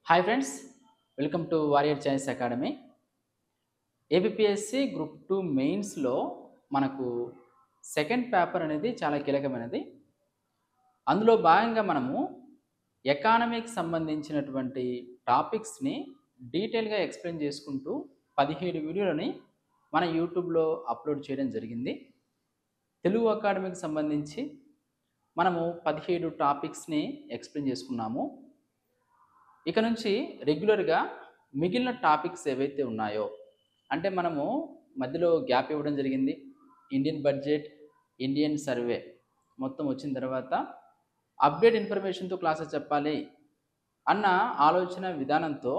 Hi friends, welcome to Warrior Choice Academy. APSC group 2 మెయిన్స్లో మనకు second paper అనేది చాలా కీలకమైనది. అందులో భాగంగా మనము ఎకానమీకి సంబంధించినటువంటి టాపిక్స్ని డీటెయిల్గా ఎక్స్ప్లెయిన్ చేసుకుంటూ 17 వీడియోలని మన యూట్యూబ్లో అప్లోడ్ చేయడం జరిగింది. తెలుగు అకాడమీకి సంబంధించి మనము 17 టాపిక్స్ని ఎక్స్ప్లెయిన్ చేసుకున్నాము. ఇక నుంచి రెగ్యులర్గా మిగిలిన టాపిక్స్ ఏవైతే ఉన్నాయో, అంటే మనము మధ్యలో గ్యాప్ ఇవ్వడం జరిగింది. ఇండియన్ బడ్జెట్, ఇండియన్ సర్వే మొత్తం వచ్చిన తర్వాత అప్డేట్ ఇన్ఫర్మేషన్తో క్లాసెస్ చెప్పాలి అన్న ఆలోచన విధానంతో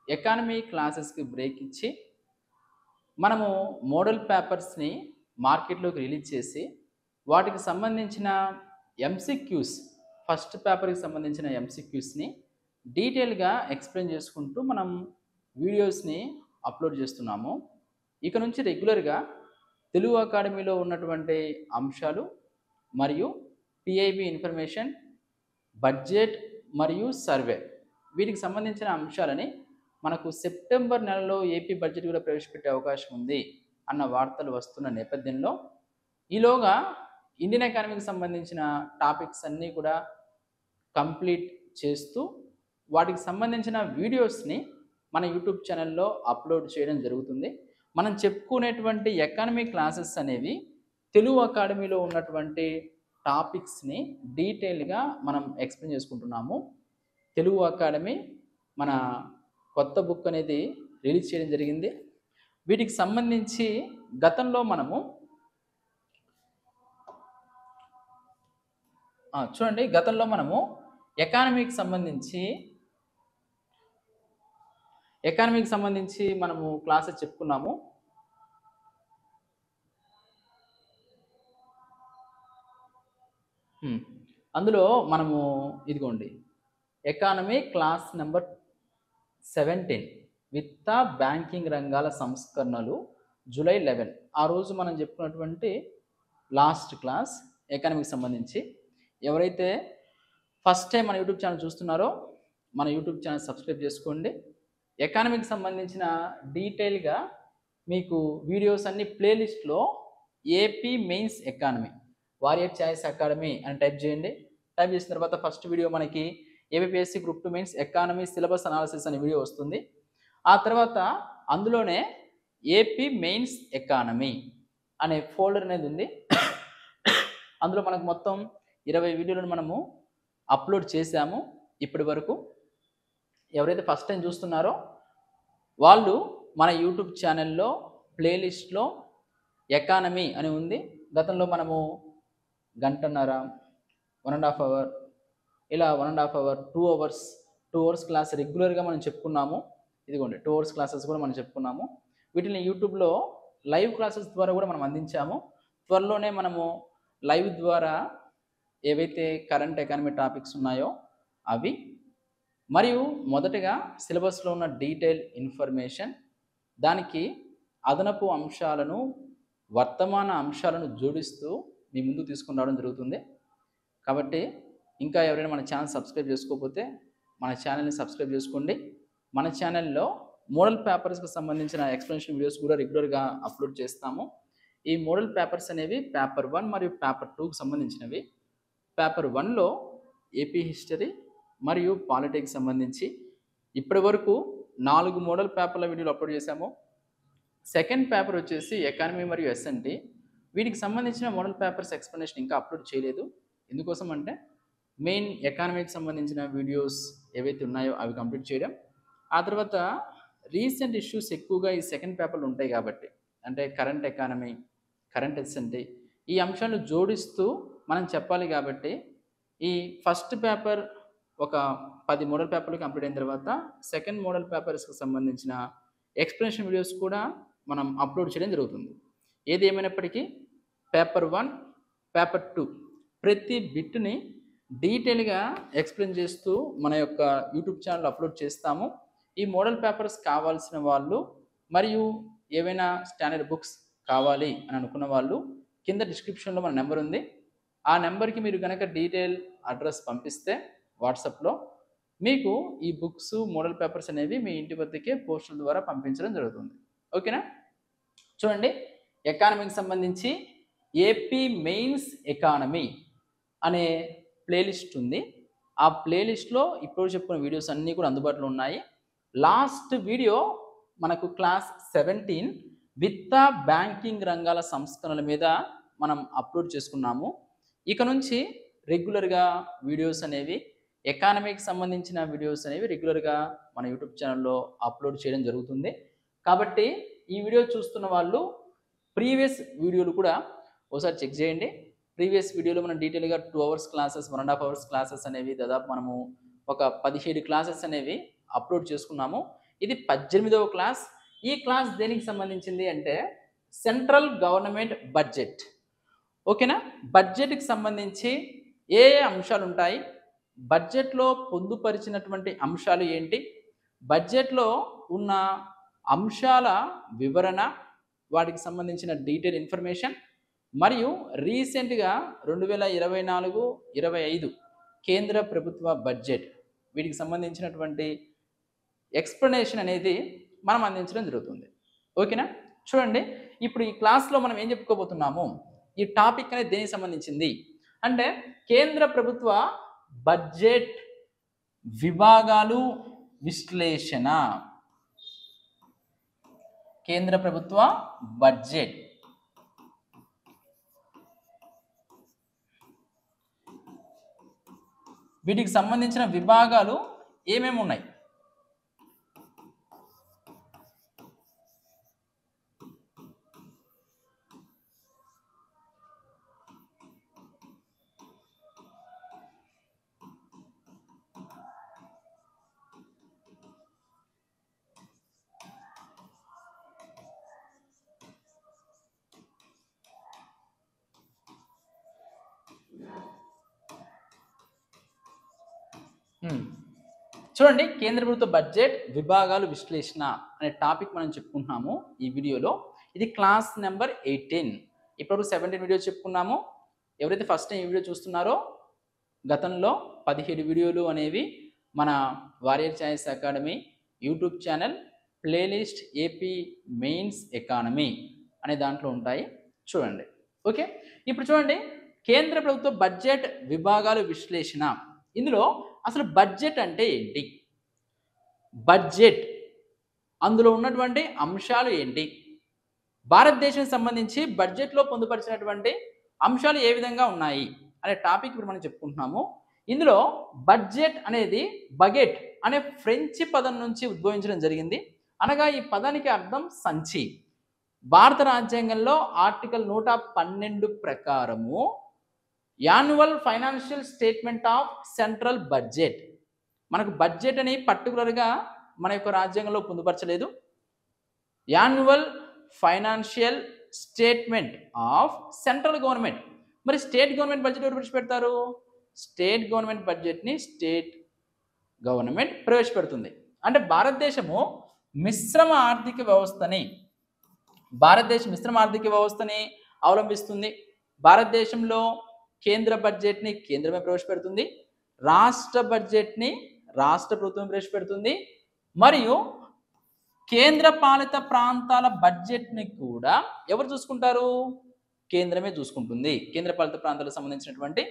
ఎకానమీ క్లాసెస్కి బ్రేక్ ఇచ్చి మనము మోడల్ పేపర్స్ని మార్కెట్లోకి రిలీజ్ చేసి వాటికి సంబంధించిన ఎంసీక్యూస్, ఫస్ట్ పేపర్కి సంబంధించిన ఎంసీక్యూస్ని డీటెయిల్గా ఎక్స్ప్లెయిన్ చేసుకుంటూ మనం వీడియోస్ని అప్లోడ్ చేస్తున్నాము. ఇక నుంచి రెగ్యులర్గా తెలుగు అకాడమీలో ఉన్నటువంటి అంశాలు మరియు పిఐబి ఇన్ఫర్మేషన్, బడ్జెట్ మరియు సర్వే, వీటికి సంబంధించిన అంశాలని మనకు సెప్టెంబర్ నెలలో ఏపీ బడ్జెట్ కూడా ప్రవేశపెట్టే అవకాశం ఉంది అన్న వార్తలు వస్తున్న నేపథ్యంలో ఈలోగా ఇండియన్ ఎకానమీకి సంబంధించిన టాపిక్స్ అన్నీ కూడా కంప్లీట్ చేస్తూ వాటికి సంబంధించిన వీడియోస్ని మన యూట్యూబ్ ఛానల్లో అప్లోడ్ చేయడం జరుగుతుంది. మనం చెప్పుకునేటువంటి ఎకానమీ క్లాసెస్ అనేవి తెలుగు అకాడమీలో ఉన్నటువంటి టాపిక్స్ని డీటెయిల్గా మనం ఎక్స్ప్లెయిన్ చేసుకుంటున్నాము. తెలుగు అకాడమీ మన కొత్త బుక్ అనేది రిలీజ్ చేయడం జరిగింది. వీటికి సంబంధించి గతంలో మనము చూడండి, గతంలో మనము ఎకానమీకి సంబంధించి మనము క్లాసెస్ చెప్పుకున్నాము. అందులో మనము ఇదిగోండి, ఎకానమీ క్లాస్ నెంబర్ 17 విత్త బ్యాంకింగ్ రంగాల సంస్కరణలు, జూలై 11, ఆ రోజు మనం చెప్పుకున్నటువంటి లాస్ట్ క్లాస్ ఎకానమీకి సంబంధించి. ఎవరైతే ఫస్ట్ టైం మన యూట్యూబ్ ఛానల్ చూస్తున్నారో మన యూట్యూబ్ ఛానల్ సబ్స్క్రైబ్ చేసుకోండి. ఎకానమీకి సంబంధించిన డీటెయిల్గా మీకు వీడియోస్ అన్ని ప్లేలిస్ట్లో AP mains economy Warrior Choice Academy అని టైప్ చేయండి. టైప్ చేసిన తర్వాత ఫస్ట్ వీడియో మనకి APSC group 2 mains economy syllabus analysis అనే వీడియో వస్తుంది. ఆ తర్వాత అందులోనే ఏపీ మెయిన్స్ ఎకానమీ అనే ఫోల్డర్ అనేది ఉంది. అందులో మనకు మొత్తం 20 వీడియోలను మనము అప్లోడ్ చేశాము ఇప్పటి వరకు. ఎవరైతే ఫస్ట్ టైం చూస్తున్నారో వాళ్ళు మన యూట్యూబ్ ఛానల్లో ప్లేలిస్ట్లో ఎకానమీ అని ఉంది. గతంలో మనము గంటన్నర, 1.5 అవర్, ఇలా 1.5 అవర్, 2 అవర్స్ క్లాస్ రెగ్యులర్గా మనం చెప్పుకున్నాము. ఇదిగోండి 2 అవర్స్ క్లాసెస్ కూడా మనం చెప్పుకున్నాము. వీటిని యూట్యూబ్లో లైవ్ క్లాసెస్ ద్వారా కూడా మనం అందించాము. త్వరలోనే మనము లైవ్ ద్వారా ఏవైతే కరెంట్ ఎకానమీ టాపిక్స్ ఉన్నాయో అవి, మరియు మొదటగా సిలబస్లో ఉన్న డీటెయిల్ ఇన్ఫర్మేషన్, దానికి అదనపు అంశాలను, వర్తమాన అంశాలను జోడిస్తూ మీ ముందు తీసుకుని రావడం జరుగుతుంది. కాబట్టి ఇంకా ఎవరైనా మన ఛానల్ సబ్స్క్రైబ్ చేసుకోకపోతే మన ఛానల్ని సబ్స్క్రైబ్ చేసుకోండి. మన ఛానల్లో మోడల్ పేపర్స్కి సంబంధించిన ఎక్స్ప్లెనేషన్ వీడియోస్ కూడా రెగ్యులర్గా అప్లోడ్ చేస్తాము. ఈ మోడల్ పేపర్స్ అనేవి పేపర్ 1 మరియు పేపర్ 2కి సంబంధించినవి. పేపర్ 1లో ఏపీ హిస్టరీ మరియు పాలిటిక్స్ సంబంధించి ఇప్పటి వరకు 4 మోడల్ పేపర్ల వీడియోలు అప్లోడ్ చేశాము. సెకండ్ పేపర్ వచ్చేసి ఎకానమీ మరియు ఎస్ఎన్టీ. వీటికి సంబంధించిన మోడల్ పేపర్స్ ఎక్స్ప్లెనేషన్ ఇంకా అప్లోడ్ చేయలేదు. ఎందుకోసం అంటే మెయిన్ ఎకానమీకి సంబంధించిన వీడియోస్ ఏవైతే ఉన్నాయో అవి కంప్లీట్ చేయడం, ఆ తర్వాత రీసెంట్ ఇష్యూస్ ఎక్కువగా ఈ సెకండ్ పేపర్లు ఉంటాయి కాబట్టి, అంటే కరెంట్ ఎకానమీ, కరెంట్ ఎస్ఎన్టీ, ఈ అంశాలను జోడిస్తూ మనం చెప్పాలి. కాబట్టి ఈ ఫస్ట్ పేపర్ ఒక 10 మోడల్ పేపర్లు కంప్లీట్ అయిన తర్వాత సెకండ్ మోడల్ పేపర్స్కి సంబంధించిన ఎక్స్ప్లెనేషన్ వీడియోస్ కూడా మనం అప్లోడ్ చేయడం జరుగుతుంది. ఏది ఏమైనప్పటికీ పేపర్ 1, పేపర్ 2 ప్రతి బిట్ని డీటెయిల్గా ఎక్స్ప్లెయిన్ చేస్తూ మన యొక్క యూట్యూబ్ ఛానల్ అప్లోడ్ చేస్తాము. ఈ మోడల్ పేపర్స్ కావాల్సిన వాళ్ళు మరియు ఏవైనా స్టాండర్డ్ బుక్స్ కావాలి అని అనుకున్న వాళ్ళు కింద డిస్క్రిప్షన్లో మన నెంబర్ ఉంది. ఆ నెంబర్కి మీరు కనుక డీటెయిల్ అడ్రస్ పంపిస్తే వాట్సాప్లో మీకు ఈ బుక్స్ మోడల్ పేపర్స్ అనేవి మీ ఇంటి వద్దకే పోస్టుల ద్వారా పంపించడం జరుగుతుంది. ఓకేనా? చూడండి, ఎకానమీకి సంబంధించి ఏపీ మెయిన్స్ ఎకానమీ అనే ప్లేలిస్ట్ ఉంది. ఆ ప్లేలిస్ట్లో ఇప్పుడు చెప్పుకున్న వీడియోస్ అన్నీ కూడా అందుబాటులో ఉన్నాయి. లాస్ట్ వీడియో మనకు క్లాస్ 17 విత్త బ్యాంకింగ్ రంగాల సంస్కరణల మీద మనం అప్లోడ్ చేసుకున్నాము. ఇక నుంచి రెగ్యులర్గా వీడియోస్ అనేవి ఎకానమీకి సంబంధించిన వీడియోస్ అనేవి రెగ్యులర్గా మన యూట్యూబ్ ఛానల్లో అప్లోడ్ చేయడం జరుగుతుంది. కాబట్టి ఈ వీడియో చూస్తున్న వాళ్ళు ప్రీవియస్ వీడియోలు కూడా ఒకసారి చెక్ చేయండి. ప్రీవియస్ వీడియోలో మనం డీటెయిల్గా 2 అవర్స్ క్లాసెస్, 1.5 అవర్స్ క్లాసెస్ అనేవి దాదాపు మనము ఒక 17 క్లాసెస్ అనేవి అప్లోడ్ చేసుకున్నాము. ఇది 18వ క్లాస్. ఈ క్లాస్ దేనికి సంబంధించింది అంటే సెంట్రల్ గవర్నమెంట్ బడ్జెట్. ఓకేనా? బడ్జెట్కి సంబంధించి ఏ అంశాలు ఉంటాయి, బడ్జెట్లో పొందుపరిచినటువంటి అంశాలు ఏంటి, బడ్జెట్లో ఉన్న అంశాల వివరణ, వాటికి సంబంధించిన డీటెయిల్ ఇన్ఫర్మేషన్, మరియు రీసెంట్గా 2024-25 కేంద్ర ప్రభుత్వ బడ్జెట్, వీటికి సంబంధించినటువంటి ఎక్స్ప్లెనేషన్ అనేది మనం అందించడం జరుగుతుంది. ఓకేనా? చూడండి, ఇప్పుడు ఈ క్లాస్లో మనం ఏం చెప్పుకోబోతున్నాము, ఈ టాపిక్ అనేది దేనికి సంబంధించింది అంటే కేంద్ర ప్రభుత్వ బడ్జెట్ విభాగాలు విశ్లేషణ. కేంద్ర ప్రభుత్వ బడ్జెట్ వీటికి సంబంధించిన విభాగాలు ఏమేమి ఉన్నాయి? చూడండి, కేంద్ర ప్రభుత్వ బడ్జెట్ విభాగాలు విశ్లేషణ అనే టాపిక్ మనం చెప్పుకుంటున్నాము ఈ వీడియోలో. ఇది క్లాస్ నెంబర్ 18. ఇప్పటివరకు 17 వీడియోస్ చెప్పుకున్నాము. ఎవరైతే ఫస్ట్ టైం ఈ వీడియో చూస్తున్నారో గతంలో 17 వీడియోలు అనేవి మన Warrior Choice Academy YouTube channel playlist AP mains economy అనే దాంట్లో ఉంటాయి, చూడండి. ఓకే, ఇప్పుడు చూడండి, కేంద్ర ప్రభుత్వ బడ్జెట్ విభాగాలు విశ్లేషణ. ఇందులో అసలు బడ్జెట్ అంటే ఏంటి, బడ్జెట్ అందులో ఉన్నటువంటి అంశాలు ఏంటి, భారతదేశానికి సంబంధించి బడ్జెట్లో పొందుపరిచినటువంటి అంశాలు ఏ విధంగా ఉన్నాయి అనే టాపిక్ ఇప్పుడు మనం చెప్పుకుంటున్నాము. ఇందులో బడ్జెట్ అనేది బగెట్ అనే ఫ్రెంచ్ పదం నుంచి ఉద్భవించడం జరిగింది. అనగా ఈ పదానికి అర్థం సంచి. భారత రాజ్యాంగంలో ఆర్టికల్ 112 ప్రకారము annual financial statement of central budget, మనకు బడ్జెట్ అని పర్టికులర్గా మన యొక్క రాజ్యాంగంలో పొందుపరచలేదు. Annual financial statement of central government. మరి స్టేట్ గవర్నమెంట్ బడ్జెట్ ఎవరు ప్రవేశపెడతారు? స్టేట్ గవర్నమెంట్ బడ్జెట్ని స్టేట్ గవర్నమెంట్ ప్రవేశపెడుతుంది. అంటే భారతదేశం మిశ్రమ ఆర్థిక వ్యవస్థని అవలంబిస్తుంది. భారతదేశంలో కేంద్ర బడ్జెట్ని కేంద్రమే ప్రవేశపెడుతుంది, రాష్ట్ర బడ్జెట్ని రాష్ట్ర ప్రభుత్వం ప్రవేశపెడుతుంది, మరియు కేంద్ర పాలిత ప్రాంతాల బడ్జెట్ని కూడా ఎవరు చూసుకుంటారు? కేంద్రమే చూసుకుంటుంది. కేంద్ర పాలిత ప్రాంతాలకు సంబంధించినటువంటి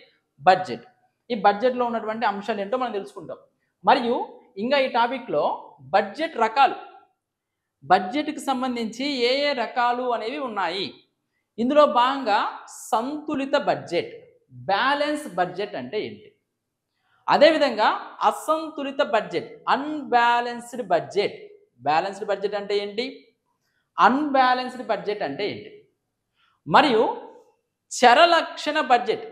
బడ్జెట్. ఈ బడ్జెట్లో ఉన్నటువంటి అంశాలు ఏంటో మనం తెలుసుకుంటాం. మరియు ఇంకా ఈ టాపిక్లో బడ్జెట్ రకాలు, బడ్జెట్కి సంబంధించి ఏ ఏ రకాలు అనేవి ఉన్నాయి. ఇందులో భాగంగా సంతులిత బడ్జెట్, బ్యాలెన్స్ బడ్జెట్ అంటే ఏంటి, అదేవిధంగా అసంతులిత budget, unbalanced budget. Balanced budget అంటే ఏంటి, అన్బ్యాలెన్స్డ్ బడ్జెట్ అంటే ఏంటి, మరియు చరలక్షణ బడ్జెట్,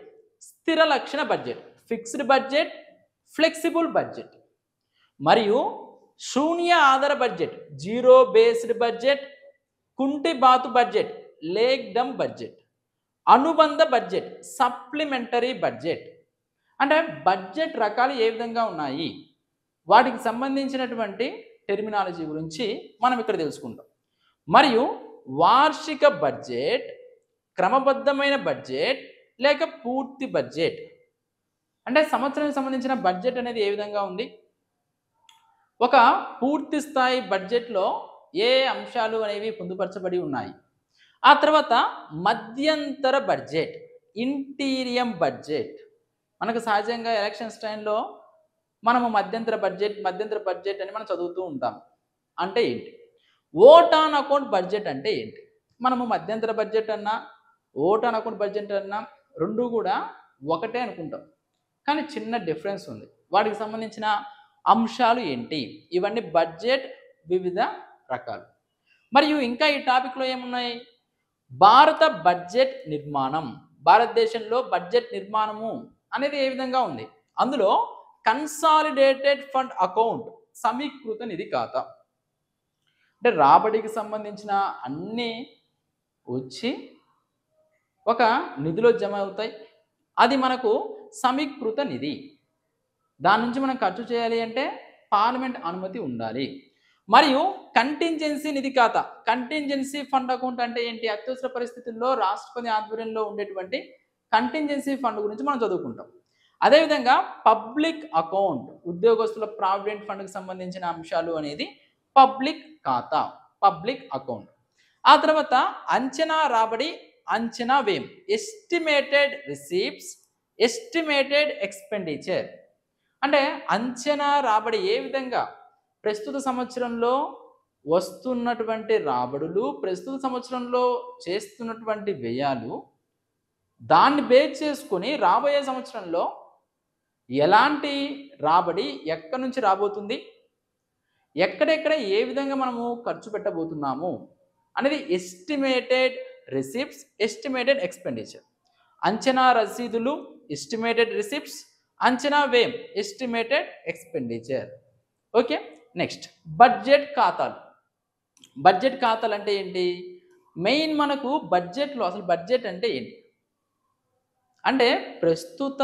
స్థిర లక్షణ budget, fixed budget, flexible budget, మరియు శూన్య ఆధార బడ్జెట్, జీరో బేస్డ్ బడ్జెట్, కుంటి బాతు బడ్జెట్, లేక్ డమ్ బడ్జెట్, అనుబంధ బడ్జెట్, సప్లిమెంటరీ బడ్జెట్. అంటే బడ్జెట్ రకాలు ఏ విధంగా ఉన్నాయి, వాటికి సంబంధించినటువంటి టెర్మినాలజీ గురించి మనం ఇక్కడ తెలుసుకుంటాం. మరియు వార్షిక బడ్జెట్, క్రమబద్ధమైన బడ్జెట్ లేక పూర్తి బడ్జెట్. అంటే సంవత్సరానికి సంబంధించిన బడ్జెట్ అనేది ఏ విధంగా ఉంది, ఒక పూర్తి స్థాయి బడ్జెట్లో ఏ అంశాలు అనేవి పొందుపరచబడి ఉన్నాయి. ఆ తర్వాత మధ్యంతర బడ్జెట్, ఇంటీరియం బడ్జెట్. మనకు సహజంగా ఎలక్షన్స్ టైంలో మనము మధ్యంతర బడ్జెట్ అని మనం చదువుతూ ఉంటాం. అంటే ఏంటి? ఓట్ ఆన్ అకౌంట్ బడ్జెట్ అంటే ఏంటి? మనము మధ్యంతర బడ్జెట్ అన్నా, ఓట్ ఆన్ అకౌంట్ బడ్జెట్ అన్నా రెండు కూడా ఒకటే అనుకుంటాం. కానీ చిన్న డిఫరెన్స్ ఉంది. వాటికి సంబంధించిన అంశాలు ఏంటి? ఇవన్నీ బడ్జెట్ వివిధ రకాలు. మరియు ఇంకా ఈ టాపిక్లో ఏమున్నాయి? భారత బడ్జెట్ నిర్మాణం, భారతదేశంలో బడ్జెట్ నిర్మాణము అనేది ఏ విధంగా ఉంది? అందులో కన్సాలిడేటెడ్ ఫండ్ అకౌంట్, సమీకృత నిధి ఖాతా, అంటే రాబడికి సంబంధించిన అన్నీ వచ్చి ఒక నిధిలో జమ అవుతాయి. అది మనకు సమీకృత నిధి. దాని నుంచి మనం ఖర్చు చేయాలి అంటే పార్లమెంట్ అనుమతి ఉండాలి. మరియు కంటింజెన్సీ నిధి ఖాతా, కంటింజెన్సీ ఫండ్ అకౌంట్ అంటే ఏంటి? అత్యవసర పరిస్థితుల్లో రాష్ట్రపతి ఆధ్వర్యంలో ఉండేటువంటి కంటింజెన్సీ ఫండ్ గురించి మనం చదువుకుంటాం. అదేవిధంగా పబ్లిక్ అకౌంట్, ఉద్యోగస్తుల ప్రావిడెంట్ ఫండ్కి సంబంధించిన అంశాలు అనేది పబ్లిక్ ఖాతా, పబ్లిక్ అకౌంట్. ఆ తర్వాత అంచనా రాబడి, అంచనా వ్యయం, ఎస్టిమేటెడ్ రిసీప్ట్స్, ఎస్టిమేటెడ్ ఎక్స్పెండిచర్. అంటే అంచనా రాబడి ఏ విధంగా ప్రస్తుత సంవత్సరంలో వస్తున్నటువంటి రాబడులు, ప్రస్తుత సంవత్సరంలో చేస్తున్నటువంటి వ్యయాలు, దాన్ని బేస్ చేసుకొని రాబోయే సంవత్సరంలో ఎలాంటి రాబడి ఎక్కడి నుంచి రాబోతుంది, ఎక్కడెక్కడ ఏ విధంగా మనము ఖర్చు పెట్టబోతున్నాము అనేది ఎస్టిమేటెడ్ రిసిప్ట్స్, ఎస్టిమేటెడ్ ఎక్స్పెండిచర్. అంచనా రసీదులు, ఎస్టిమేటెడ్ రిసిప్ట్స్, అంచనా వ్యయం, estimated expenditure. Okay, next budget ఖాతాలు. బడ్జెట్ ఖాతాలు అంటే ఏంటి? మెయిన్ మనకు బడ్జెట్లో అసలు బడ్జెట్ అంటే ఏంటి అంటే ప్రస్తుత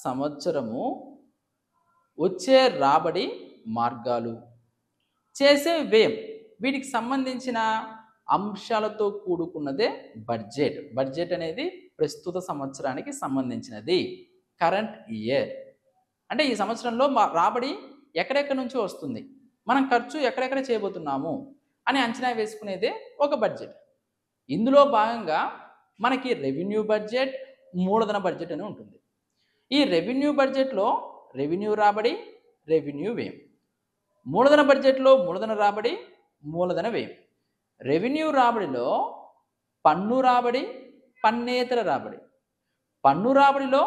సంవత్సరము వచ్చే రాబడి మార్గాలు, చేసే వ్యయం, వీటికి సంబంధించిన అంశాలతో కూడుకున్నదే బడ్జెట్. బడ్జెట్ అనేది ప్రస్తుత సంవత్సరానికి సంబంధించినది, కరెంట్ ఇయర్. అంటే ఈ సంవత్సరంలో రాబడి ఎక్కడెక్కడి నుంచి వస్తుంది, మనం ఖర్చు ఎక్కడెక్కడ చేయబోతున్నాము అని అంచనా వేసుకునేదే ఒక బడ్జెట్. ఇందులో భాగంగా మనకి రెవెన్యూ బడ్జెట్, మూలధన బడ్జెట్ అని ఉంటుంది. ఈ రెవెన్యూ బడ్జెట్లో రెవెన్యూ రాబడి, రెవెన్యూ వ్యయం. మూలధన బడ్జెట్లో మూలధన రాబడి, మూలధన వ్యయం. రెవెన్యూ రాబడిలో పన్ను రాబడి, పన్నేతర రాబడి. పన్ను రాబడిలో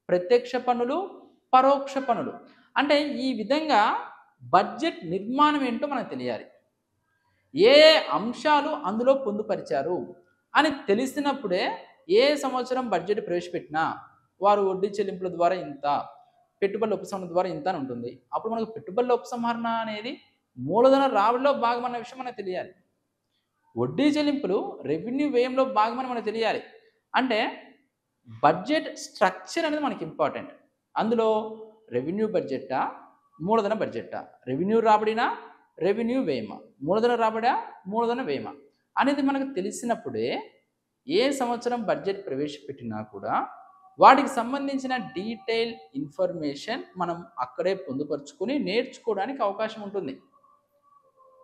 ప్రత్యక్ష పన్నులు, పరోక్ష పన్నులు. అంటే ఈ విధంగా బడ్జెట్ నిర్మాణం ఏంటో మనకు తెలియాలి. ఏ అంశాలు అందులో పొందుపరిచారు అని తెలిసినప్పుడే ఏ సంవత్సరం బడ్జెట్ ప్రవేశపెట్టినా వారు వడ్డీ చెల్లింపుల ద్వారా ఇంత, పెట్టుబడుల ఉపసంహరణ ద్వారా ఇంత అని ఉంటుంది. అప్పుడు మనకు పెట్టుబడుల ఉపసంహరణ అనేది మూలధన రాబడిలో భాగమన్న విషయం మనకు తెలియాలి. వడ్డీ చెల్లింపులు రెవెన్యూ వ్యయంలో భాగమని మనకు తెలియాలి. అంటే బడ్జెట్ స్ట్రక్చర్ అనేది మనకి ఇంపార్టెంట్. అందులో రెవెన్యూ బడ్జెట్టా, మూలధన బడ్జెట్టా, రెవెన్యూ రాబడినా, రెవెన్యూ వ్యయమా, మూలధన రాబడా, మూలధన వ్యయమా అనేది మనకు తెలిసినప్పుడే ఏ సంవత్సరం బడ్జెట్ ప్రవేశపెట్టినా కూడా వాటికి సంబంధించిన డీటెయిల్ ఇన్ఫర్మేషన్ మనం అక్కడే పొందుపరుచుకొని నేర్చుకోవడానికి అవకాశం ఉంటుంది.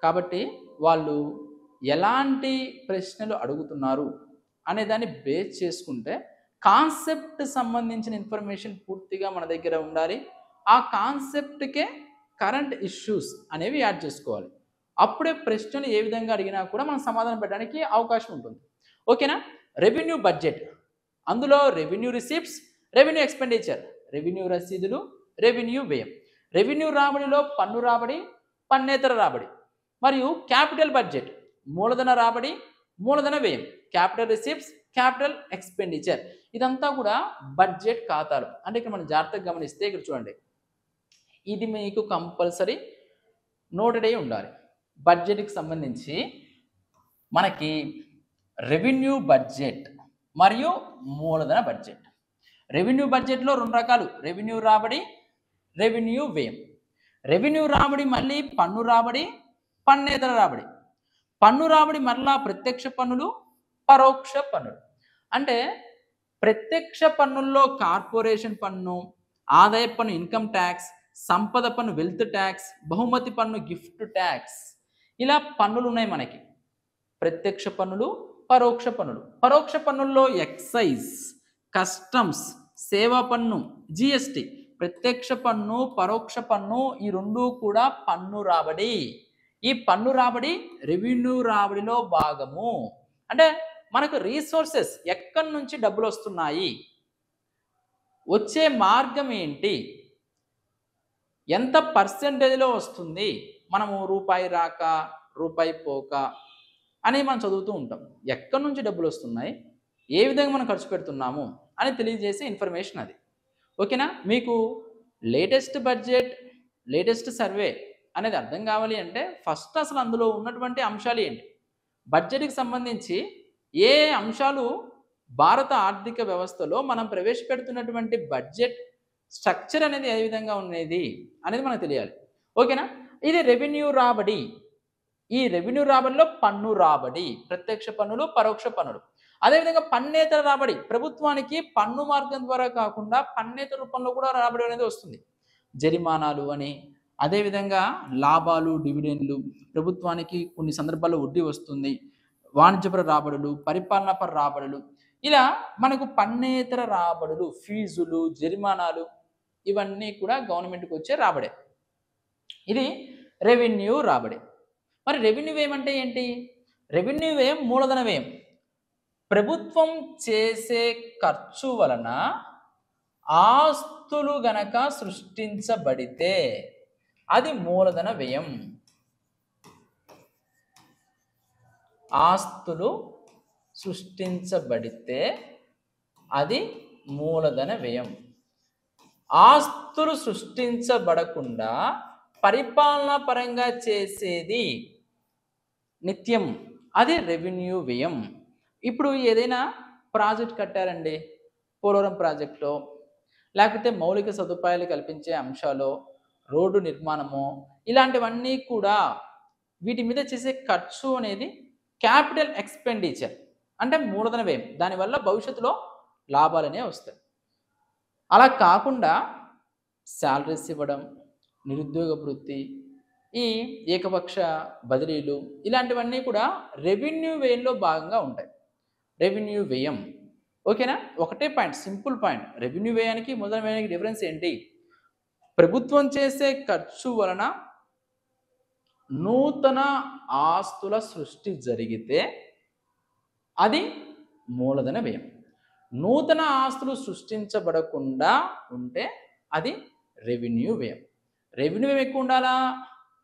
కాబట్టి వాళ్ళు ఎలాంటి ప్రశ్నలు అడుగుతున్నారు అనే దాన్ని బేస్ చేసుకుంటే కాన్సెప్ట్ సంబంధించిన ఇన్ఫర్మేషన్ పూర్తిగా మన దగ్గర ఉండాలి. ఆ కాన్సెప్ట్కే కరెంట్ ఇష్యూస్ అనేవి యాడ్ చేసుకోవాలి. అప్పుడే ప్రశ్నలు ఏ విధంగా అడిగినా కూడా మనం సమాధానం పెట్టడానికి అవకాశం ఉంటుంది. ఓకేనా? రెవెన్యూ బడ్జెట్, అందులో revenue receipts, revenue expenditure, revenue రసీదులు, రెవెన్యూ వ్యయం. రెవెన్యూ రాబడిలో పన్ను రాబడి, పన్నేతర రాబడి. మరియు క్యాపిటల్ బడ్జెట్, మూలధన రాబడి, మూలధన వ్యయం, క్యాపిటల్ రిసిప్ట్స్, క్యాపిటల్ ఎక్స్పెండిచర్. ఇదంతా కూడా బడ్జెట్ ఖాతాలు. అంటే ఇక్కడ మనం జాగ్రత్తగా గమనిస్తే ఇక్కడ చూడండి, ఇది మీకు కంపల్సరీ నోటెడ్ అయి ఉండాలి. బడ్జెట్కి సంబంధించి మనకి రెవెన్యూ బడ్జెట్ మరియు మూలధన బడ్జెట్. రెవెన్యూ బడ్జెట్లో రెండు రకాలు, రెవెన్యూ రాబడి, రెవెన్యూ వ్యయం. రెవెన్యూ రాబడి మళ్ళీ పన్ను రాబడి, పన్నేతర రాబడి. పన్ను రాబడి మరలా ప్రత్యక్ష పన్నులు, పరోక్ష పన్నులు. అంటే ప్రత్యక్ష పన్నుల్లో కార్పొరేషన్ పన్ను, ఆదాయ పన్ను ఇన్కమ్ ట్యాక్స్, సంపద పన్ను వెల్త్ ట్యాక్స్, బహుమతి పన్ను గిఫ్ట్ ట్యాక్స్. ఇలా పన్నులు ఉన్నాయి మనకి. ప్రత్యక్ష పన్నులు, పరోక్ష పన్నులు. పరోక్ష పన్నుల్లో ఎక్సైజ్, కస్టమ్స్, సేవా పన్ను, జిఎస్టి. ప్రత్యక్ష పన్ను, పరోక్ష పన్ను ఈ రెండు కూడా పన్ను రాబడి. ఈ పన్ను రాబడి రెవెన్యూ రాబడిలో భాగము. అంటే మనకు రీసోర్సెస్ ఎక్కడి నుంచి డబ్బులు వస్తున్నాయి, వచ్చే మార్గం ఏంటి, ఎంత పర్సెంటేజ్లో వస్తుంది, మనము రూపాయి రాక రూపాయి పోక అని మనం చదువుతూ ఉంటాం. ఎక్కడి నుంచి డబ్బులు వస్తున్నాయి, ఏ విధంగా మనం ఖర్చు పెడుతున్నాము అని తెలియజేసే ఇన్ఫర్మేషన్ అది. ఓకేనా? మీకు లేటెస్ట్ బడ్జెట్, లేటెస్ట్ సర్వే అనేది అర్థం కావాలి అంటే ఫస్ట్ అసలు అందులో ఉన్నటువంటి అంశాలు ఏంటి, బడ్జెట్కి సంబంధించి ఏ అంశాలు భారత ఆర్థిక వ్యవస్థలో మనం ప్రవేశపెడుతున్నటువంటి బడ్జెట్ స్ట్రక్చర్ అనేది ఏ విధంగా ఉన్నది అనేది మనకు తెలియాలి. ఓకేనా? ఇది రెవెన్యూ రాబడి. ఈ రెవెన్యూ రాబడిలో పన్ను రాబడి, ప్రత్యక్ష పన్నులు, పరోక్ష పన్నులు. అదేవిధంగా పన్నేతర రాబడి, ప్రభుత్వానికి పన్ను మార్గం ద్వారా కాకుండా పన్నేతర రూపంలో కూడా రాబడి అనేది వస్తుంది. జరిమానాలు అని, అదేవిధంగా లాభాలు, డివిడెండ్లు, ప్రభుత్వానికి కొన్ని సందర్భాల్లో వడ్డీ వస్తుంది, వాణిజ్యపర రాబడులు, పరిపాలనాపర రాబడులు. ఇలా మనకు పన్నేతర రాబడులు, ఫీజులు, జరిమానాలు ఇవన్నీ కూడా గవర్నమెంట్కి వచ్చే రాబడే. ఇది రెవెన్యూ రాబడి. మరి రెవెన్యూ వ్యయం అంటే ఏంటి? రెవెన్యూ వ్యయం మూలధన వ్యయం. ప్రభుత్వం చేసే ఖర్చు వలన ఆస్తులు గనక సృష్టించబడితే అది మూలధన వ్యయం. ఆస్తులు సృష్టించబడితే అది మూలధన వ్యయం. ఆస్తులు సృష్టించబడకుండా పరిపాలన పరంగా చేసేది నిత్యం, అది రెవెన్యూ వ్యయం. ఇప్పుడు ఏదైనా ప్రాజెక్ట్ కట్టారండి, పోలవరం ప్రాజెక్టులో, లేకపోతే మౌలిక సదుపాయాలు కల్పించే అంశాలు, రోడ్డు నిర్మాణము, ఇలాంటివన్నీ కూడా వీటి మీద చేసే ఖర్చు అనేది క్యాపిటల్ ఎక్స్పెండిచర్, అంటే మూలధన వ్యయం. దానివల్ల భవిష్యత్తులో లాభాలనే వస్తాయి. అలా కాకుండా శాలరీస్ ఇవ్వడం, నిరుద్యోగ వృత్తి, ఈ ఏకపక్ష బదిలీలు, ఇలాంటివన్నీ కూడా రెవెన్యూ వ్యయంలో భాగంగా ఉంటాయి. రెవెన్యూ వ్యయం. ఓకేనా? ఒకటే పాయింట్, సింపుల్ పాయింట్. రెవెన్యూ వ్యయానికి మూలధన వ్యయానికి డిఫరెన్స్ ఏంటి? ప్రభుత్వం చేసే ఖర్చు వలన నూతన ఆస్తుల సృష్టి జరిగితే అది మూలధన వ్యయం. నూతన ఆస్తులు సృష్టించబడకుండా ఉంటే అది రెవెన్యూ వ్యయం. రెవెన్యూ వ్యయం ఎక్కువ ఉండాలా,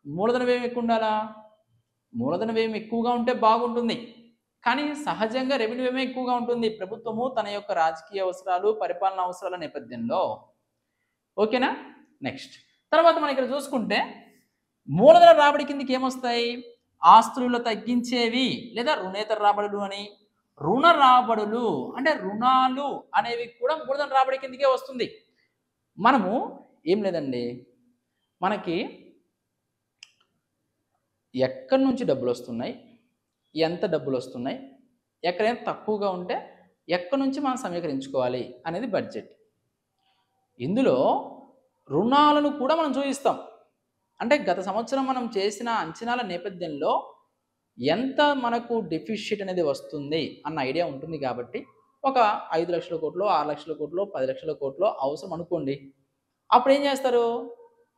మూలధన వ్యయం ఎక్కువ ఉండాలా? మూలధన వ్యయం ఎక్కువగా ఉంటే బాగుంటుంది, కానీ సహజంగా రెవెన్యూ వ్యయం ఎక్కువగా ఉంటుంది ప్రభుత్వము తన యొక్క రాజకీయ అవసరాలు, పరిపాలన అవసరాల నేపథ్యంలో. ఓకేనా? నెక్స్ట్ తర్వాత మనం ఇక్కడ చూసుకుంటే మూలధన రాబడి కిందకి ఏమొస్తాయి? ఆస్తులు తగ్గించేవి లేదా రుణేతర రాబడులు అని. రుణ రాబడులు అంటే రుణాలు అనేవి కూడా మూలధన రాబడి కిందకే వస్తుంది. మనము ఏం లేదండి, మనకి ఎక్కడి నుంచి డబ్బులు వస్తున్నాయి, ఎంత డబ్బులు వస్తున్నాయి, ఎక్కడైనా తక్కువగా ఉంటే ఎక్కడి నుంచి మనం సమీకరించుకోవాలి అనేది బడ్జెట్. ఇందులో రుణాలను కూడా మనం చూపిస్తాం. అంటే గత సంవత్సరం మనం చేసిన అంచనాల నేపథ్యంలో ఎంత మనకు డెఫిషిట్ అనేది వస్తుంది అన్న ఐడియా ఉంటుంది కాబట్టి ఒక 5 లక్షల కోట్లు, 6 లక్షల కోట్లు, 10 లక్షల కోట్లు అవసరం అనుకోండి. అప్పుడు ఏం చేస్తారు?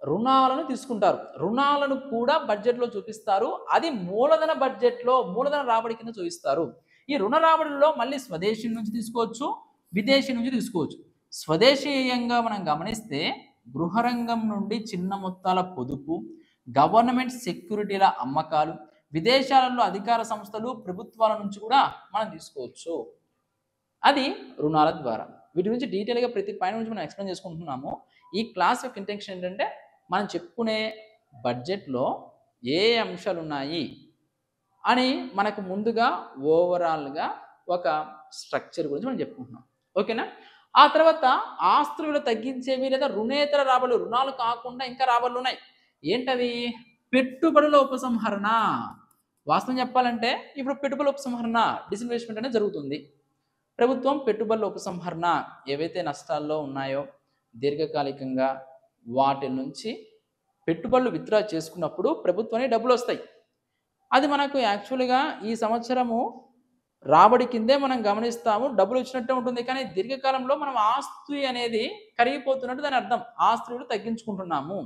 రుణాలను తీసుకుంటారు. రుణాలను కూడా బడ్జెట్లో చూపిస్తారు. అది మూలధన బడ్జెట్లో మూలధన రాబడి కింద చూపిస్తారు. ఈ రుణ రాబడిలో మళ్ళీ స్వదేశీ నుంచి తీసుకోవచ్చు, విదేశీ నుంచి తీసుకోవచ్చు. స్వదేశీయంగా మనం గమనిస్తే గృహరంగం నుండి చిన్న మొత్తాల పొదుపు, గవర్నమెంట్ సెక్యూరిటీల అమ్మకాలు, విదేశాలలో అధికార సంస్థలు, ప్రభుత్వాల నుంచి కూడా మనం తీసుకోవచ్చు. అది రుణాల ద్వారా. వీటి గురించి డీటెయిల్గా ప్రతి పాయింట్ నుంచి మనం ఎక్స్ప్లెయిన్ చేసుకుంటున్నాము. ఈ క్లాస్ యొక్క ఇంటెన్షన్ ఏంటంటే మనం చెప్పుకునే బడ్జెట్లో ఏ అంశాలు ఉన్నాయి అని మనకు ముందుగా ఓవరాల్గా ఒక స్ట్రక్చర్ గురించి మనం చెప్పుకుంటున్నాం. ఓకేనా? ఆ తర్వాత ఆస్తుల విలువ తగ్గించేవి లేదా రుణేతర రాబడులు, రుణాలు కాకుండా ఇంకా రాబడులు ఉన్నాయి. ఏంటవి? పెట్టుబడుల ఉపసంహరణ. వాస్తవం చెప్పాలంటే ఇప్పుడు పెట్టుబడుల ఉపసంహరణ, డిస్ఇన్వెస్ట్మెంట్ అనేది జరుగుతుంది. ప్రభుత్వం పెట్టుబడుల ఉపసంహరణ ఏవైతే నష్టాల్లో ఉన్నాయో దీర్ఘకాలికంగా వాటి నుంచి పెట్టుబడులు విత్డ్రా చేసుకున్నప్పుడు ప్రభుత్వానికి డబ్బులు వస్తాయి. అది మనకు యాక్చువల్గా ఈ సంవత్సరము రాబడి కిందే మనం గమనిస్తాము, డబ్బులు వచ్చినట్టే ఉంటుంది. కానీ దీర్ఘకాలంలో మనం ఆస్తి అనేది కరిగిపోతున్నట్టు దాని అర్థం. ఆస్తులు తగ్గించుకుంటున్నాము.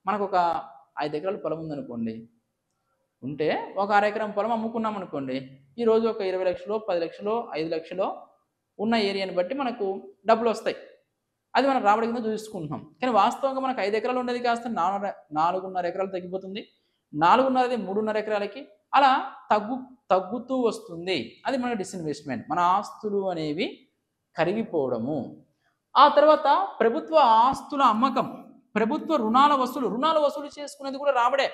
మనకు ఒక 5 ఎకరాల పొలం ఉందనుకోండి, ఉంటే ఒక 6 ఎకరం పొలం అమ్ముకున్నాం అనుకోండి, ఈరోజు ఒక 20 లక్షలు, 10 లక్షలు, 5 లక్షలు ఉన్న ఏరియాని బట్టి మనకు డబ్బులు వస్తాయి. అది మనం రాబడి కింద చూసుకుంటున్నాం. కానీ వాస్తవంగా మనకు 5 ఎకరాలు ఉండేది కాస్త 4.5 ఎకరాలు తగ్గిపోతుంది. 4.5 3.5 ఎకరాలకి అలా తగ్గుతూ వస్తుంది. అది మన డిస్ఇన్వెస్ట్మెంట్, మన ఆస్తులు అనేవి కరిగిపోవడము. ఆ తర్వాత ప్రభుత్వ ఆస్తుల అమ్మకం, ప్రభుత్వ రుణాల వసూలు చేసుకునేది కూడా రాబడే.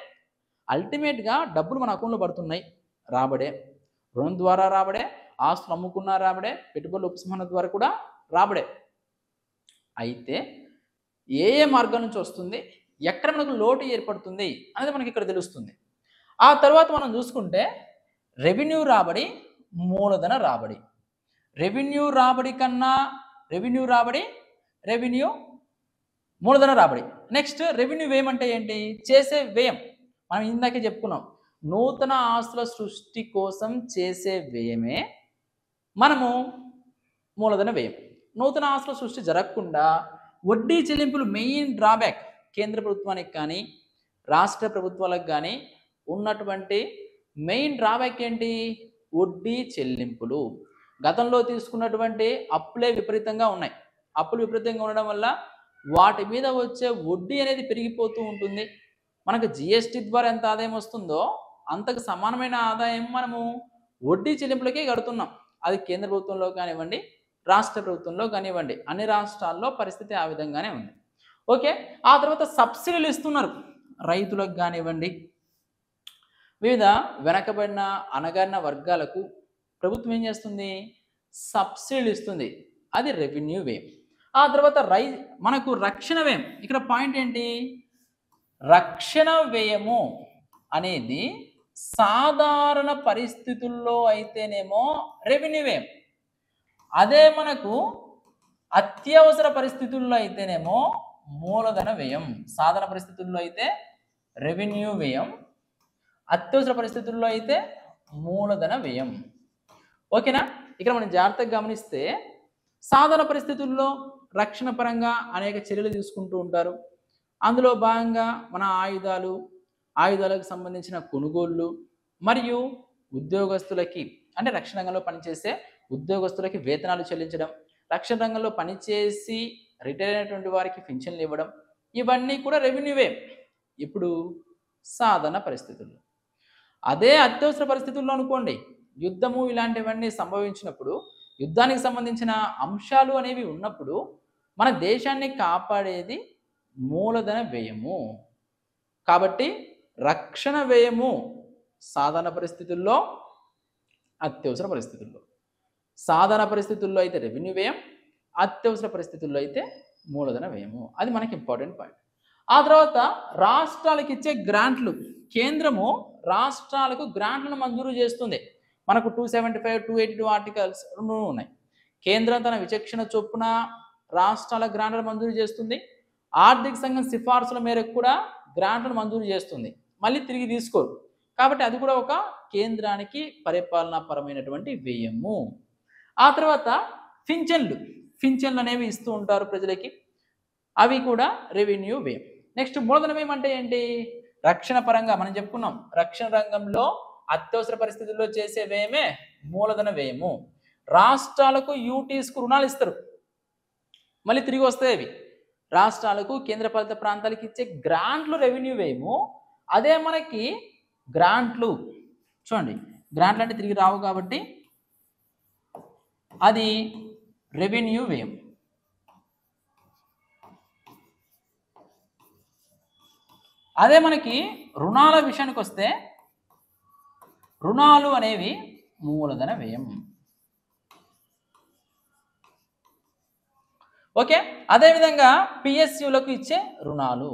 అల్టిమేట్గా డబ్బులు మన అకౌంట్లో పడుతున్నాయి, రాబడే. రుణం ద్వారా రాబడే, ఆస్తులు అమ్ముకున్న రాబడే, పెట్టుబడుల ఉపశమన ద్వారా కూడా రాబడే. అయితే ఏ మార్గం నుంచి వస్తుంది, ఎక్కడ మనకు లోటు ఏర్పడుతుంది అనేది మనకి ఇక్కడ తెలుస్తుంది. ఆ తర్వాత మనం చూసుకుంటే రెవెన్యూ రాబడి, మూలధన రాబడి. రెవెన్యూ మూలధన రాబడి. నెక్స్ట్ రెవెన్యూ వ్యయం అంటే ఏంటి? చేసే వ్యయం. మనం ఇందాకే చెప్పుకున్నాం, నూతన ఆస్తుల సృష్టి కోసం చేసే వ్యయమే మనము మూలధన వ్యయం. నూతన ఆస్తుల సృష్టి జరగకుండా వడ్డీ చెల్లింపులు మెయిన్ డ్రాబ్యాక్. కేంద్ర ప్రభుత్వానికి కానీ రాష్ట్ర ప్రభుత్వాలకు కానీ ఉన్నటువంటి మెయిన్ డ్రాబ్యాక్ ఏంటి? వడ్డీ చెల్లింపులు. గతంలో తీసుకున్నటువంటి అప్పులే విపరీతంగా ఉన్నాయి. అప్పులు విపరీతంగా ఉండడం వల్ల వాటి మీద వచ్చే వడ్డీ అనేది పెరిగిపోతూ ఉంటుంది. మనకు జిఎస్టీ ద్వారా ఎంత ఆదాయం వస్తుందో అంతకు సమానమైన ఆదాయం మనము వడ్డీ చెల్లింపులకే కడుతున్నాం. అది కేంద్ర ప్రభుత్వంలో కానివ్వండి, రాష్ట్ర ప్రభుత్వంలో కానివ్వండి, అన్ని రాష్ట్రాల్లో పరిస్థితి ఆ విధంగానే ఉంది. ఓకే, ఆ తర్వాత సబ్సిడీలు ఇస్తున్నారు రైతులకు కానివ్వండి, వివిధ వెనకబడిన అణగారిన వర్గాలకు ప్రభుత్వం ఏం చేస్తుంది? సబ్సిడీలు ఇస్తుంది. అది రెవెన్యూ వ్యయం. ఆ తర్వాత మనకు రక్షణ వ్యయం. ఇక్కడ పాయింట్ ఏంటి? రక్షణ వ్యయము అనేది సాధారణ పరిస్థితుల్లో అయితేనేమో రెవెన్యూ వ్యయం, అదే మనకు అత్యవసర పరిస్థితుల్లో అయితేనేమో మూలధన వ్యయం. సాధారణ పరిస్థితుల్లో అయితే రెవెన్యూ వ్యయం, అత్యవసర పరిస్థితుల్లో అయితే మూలధన వ్యయం. ఓకేనా? ఇక్కడ మనం జాగ్రత్తగా గమనిస్తే సాధారణ పరిస్థితుల్లో రక్షణ పరంగా అనేక చర్యలు తీసుకుంటూ ఉంటారు. అందులో భాగంగా మన ఆయుధాలకు సంబంధించిన కొనుగోళ్ళు మరియు ఉద్యోగస్తులకి, అంటే రక్షణ రంగంలో పనిచేసే ఉద్యోగస్తులకి వేతనాలు చెల్లించడం, రక్షణ రంగంలో పనిచేసి రిటైర్ అయినటువంటి వారికి పింఛన్లు ఇవ్వడం, ఇవన్నీ కూడా రెవెన్యూవే. ఇప్పుడు సాధారణ పరిస్థితుల్లో. అదే అత్యవసర పరిస్థితుల్లో అనుకోండి, యుద్ధము ఇలాంటివన్నీ సంభవించినప్పుడు, యుద్ధానికి సంబంధించిన అంశాలు అనేవి ఉన్నప్పుడు మన దేశాన్ని కాపాడేది మూలధన వ్యయము. కాబట్టి రక్షణ వ్యయము సాధారణ పరిస్థితుల్లో, అత్యవసర పరిస్థితుల్లో. సాధారణ పరిస్థితుల్లో అయితే రెవెన్యూ వ్యయం, అత్యవసర పరిస్థితుల్లో అయితే మూలధన వ్యయము. అది మనకి ఇంపార్టెంట్ పాయింట్. ఆ తర్వాత రాష్ట్రాలకు ఇచ్చే గ్రాంట్లు. కేంద్రము రాష్ట్రాలకు గ్రాంట్లను మంజూరు చేస్తుంది. మనకు 275, 282 ఆర్టికల్స్ రెండు ఉన్నాయి. కేంద్రం తన విచక్షణ చొప్పున రాష్ట్రాల గ్రాంట్లను మంజూరు చేస్తుంది. ఆర్థిక సంఘం సిఫార్సుల మేరకు కూడా గ్రాంట్లను మంజూరు చేస్తుంది, మళ్ళీ తిరిగి తీసుకోరు. కాబట్టి అది కూడా ఒక కేంద్రానికి పరిపాలనాపరమైనటువంటి వ్యయము. ఆ తర్వాత పింఛన్లు అనేవి ఇస్తూ ఉంటారు ప్రజలకి, అవి కూడా రెవెన్యూ వ్యయం. నెక్స్ట్ మూలధన వ్యయం అంటే ఏంటి? రక్షణ పరంగా మనం చెప్పుకున్నాం, రక్షణ రంగంలో అత్యవసర పరిస్థితుల్లో చేసే వ్యయమే మూలధన వ్యయము. రాష్ట్రాలకు యూటీస్కు రుణాలు ఇస్తారు, మళ్ళీ తిరిగి వస్తాయి అవి. రాష్ట్రాలకు కేంద్రపాలిత ప్రాంతాలకు ఇచ్చే గ్రాంట్లు రెవెన్యూ వ్యయము. అదే మనకి గ్రాంట్లు చూడండి, గ్రాంట్లు అంటే తిరిగి రావు కాబట్టి అది రెవెన్యూ వ్యయం. అదే మనకి రుణాల విషయానికి వస్తే రుణాలు అనేవి మూలధన వ్యయం. ఓకే, అదేవిధంగా పిఎస్యులకు ఇచ్చే రుణాలు,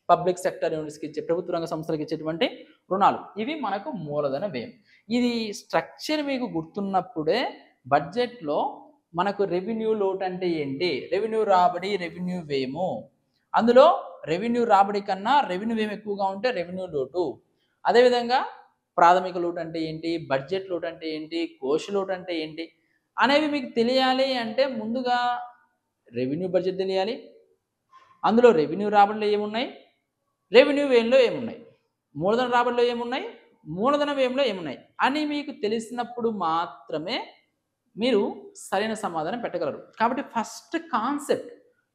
పబ్లిక్ సెక్టర్ యూనిట్స్కి ఇచ్చే, ప్రభుత్వ రంగ సంస్థలకు ఇచ్చేటువంటి రుణాలు, ఇవి మనకు మూలధన వ్యయం. ఇది స్ట్రక్చర్ మీకు గుర్తున్నప్పుడే బడ్జెట్లో మనకు రెవెన్యూ లోటు అంటే ఏంటి, రెవెన్యూ రాబడి, రెవెన్యూ వ్యయము, అందులో రెవెన్యూ రాబడి కన్నా రెవెన్యూ వ్యయం ఎక్కువగా ఉంటే రెవెన్యూ లోటు. అదేవిధంగా ప్రాథమిక లోటు అంటే ఏంటి, బడ్జెట్ లోటు అంటే ఏంటి, కోశ లోటు అంటే ఏంటి అనేవి మీకు తెలియాలి అంటే ముందుగా రెవెన్యూ బడ్జెట్ తెలియాలి. అందులో రెవెన్యూ రాబడిలో ఏమున్నాయి, రెవెన్యూ వ్యయంలో ఏమున్నాయి, మూలధన రాబడిలో ఏమున్నాయి, మూలధన వ్యయంలో ఏమున్నాయి అని మీకు తెలిసినప్పుడు మాత్రమే మీరు సరైన సమాధానం పెట్టగలరు. కాబట్టి ఫస్ట్ కాన్సెప్ట్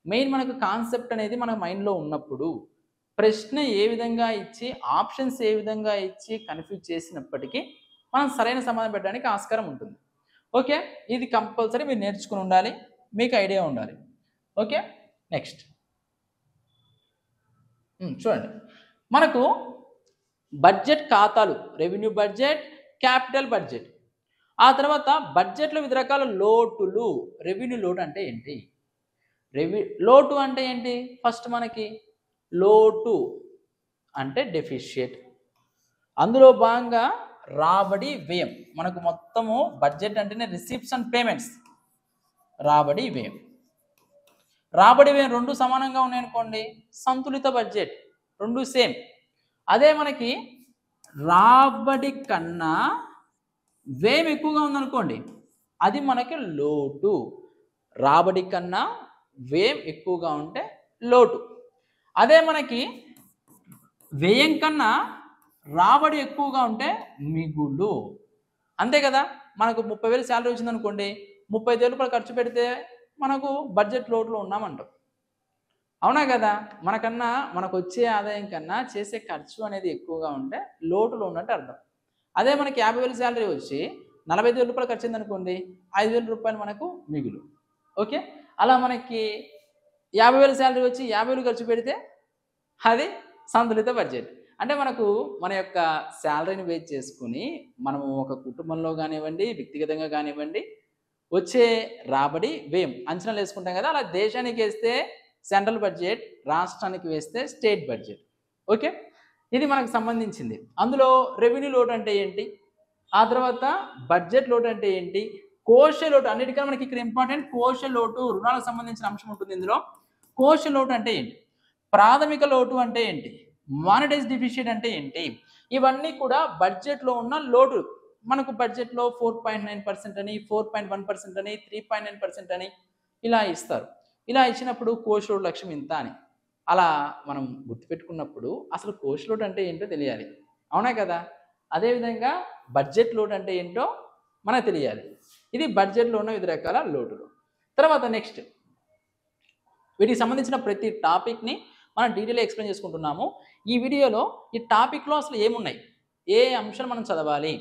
మెయిన్, మనకు కాన్సెప్ట్ అనేది మన మైండ్లో ఉన్నప్పుడు ప్రశ్న ఏ విధంగా ఇచ్చి ఆప్షన్స్ ఏ విధంగా ఇచ్చి కన్ఫ్యూజ్ చేసినప్పటికీ మనం సరైన సమాధానం పెట్టడానికి ఆస్కారం ఉంటుంది. ఓకే, ఇది కంపల్సరీ మీరు నేర్చుకుని ఉండాలి, మీకు ఐడియా ఉండాలి. ఓకే, నెక్స్ట్ చూడండి, మనకు బడ్జెట్ ఖాతాలు, రెవెన్యూ బడ్జెట్, క్యాపిటల్ బడ్జెట్. ఆ తర్వాత బడ్జెట్లో వివిధ రకాల లోటులు. రెవెన్యూ లోటు అంటే ఏంటి, లోటు అంటే ఏంటి, ఫస్ట్ మనకి లోటు అంటే డెఫిషియట్. అందులో భాగంగా రాబడి వ్యయం. మనకు మొత్తము బడ్జెట్ అంటేనే రిసీప్ట్స్ అండ్ పేమెంట్స్. రాబడి వ్యయం, రాబడి వ్యయం రెండు సమానంగా ఉన్నాయనుకోండి, సంతులిత బడ్జెట్, రెండు సేమ్. అదే మనకి రాబడి కన్నా వ్యయం ఎక్కువగా ఉందనుకోండి, అది మనకి లోటు. రాబడి కన్నా వ్యయం ఎక్కువగా ఉంటే లోటు. అదే మనకి వ్యయం కన్నా రాబడి ఎక్కువగా ఉంటే మిగులు. అంతే కదా, మనకు 30,000 శాలరీ వచ్చిందనుకోండి, 35,000 రూపాయలు ఖర్చు పెడితే మనకు బడ్జెట్ లోటులో ఉన్నామంటాం. అవునా కదా, మనకు వచ్చే ఆదాయం కన్నా చేసే ఖర్చు అనేది ఎక్కువగా ఉంటే లోటులో ఉన్నట్టు అర్థం. అదే మనకి 50,000 శాలరీ వచ్చి 45,000 రూపాయలు ఖర్చు అయిందనుకోండి, 5,000 రూపాయలు మనకు మిగులు. ఓకే, అలా మనకి 50,000 శాలరీ వచ్చి 50,000 ఖర్చు పెడితే అది సంతులిత బడ్జెట్. అంటే మనకు మన యొక్క శాలరీని బేస్ చేసుకుని మనము ఒక కుటుంబంలో కానివ్వండి, వ్యక్తిగతంగా కానివ్వండి, వచ్చే రాబడి వ్యయం అంచనాలు వేసుకుంటాం కదా, అలా దేశానికి వేస్తే సెంట్రల్ బడ్జెట్, రాష్ట్రానికి వేస్తే స్టేట్ బడ్జెట్. ఓకే, ఇది మనకు సంబంధించింది. అందులో రెవెన్యూ లోటు అంటే ఏంటి, ఆ తర్వాత బడ్జెట్ లోటు అంటే ఏంటి, కోశ లోటు. అన్నిటికన్నా మనకి ఇక్కడ ఇంపార్టెంట్ కోశ లోటు, రుణాలకు సంబంధించిన అంశం ఉంటుంది ఇందులో. కోశ లోటు అంటే ఏంటి, ప్రాథమిక లోటు అంటే ఏంటి, మానిటైజ్ డెఫిషియట్ అంటే ఏంటి, ఇవన్నీ కూడా బడ్జెట్లో ఉన్న లోటు. మనకు బడ్జెట్లో 4.9% అని, 4.1% అని, 3.9% అని ఇలా ఇస్తారు. ఇలా ఇచ్చినప్పుడు కోశ లోటు లక్ష్యం ఇంత అని అలా మనం గుర్తుపెట్టుకున్నప్పుడు అసలు కోశ లోటు అంటే ఏంటో తెలియాలి. అవునా కదా, అదేవిధంగా బడ్జెట్ లోటు అంటే ఏంటో మనకు తెలియాలి. ఇది బడ్జెట్లో ఉన్న వివిధ రకాల లోటులు. తర్వాత నెక్స్ట్, వీటికి సంబంధించిన ప్రతి టాపిక్ని మనం డీటెయిల్గా ఎక్స్ప్లెయిన్ చేసుకుంటున్నాము. ఈ వీడియోలో ఈ టాపిక్లో అసలు ఏమున్నాయి, ఏ అంశాలు మనం చదవాలి,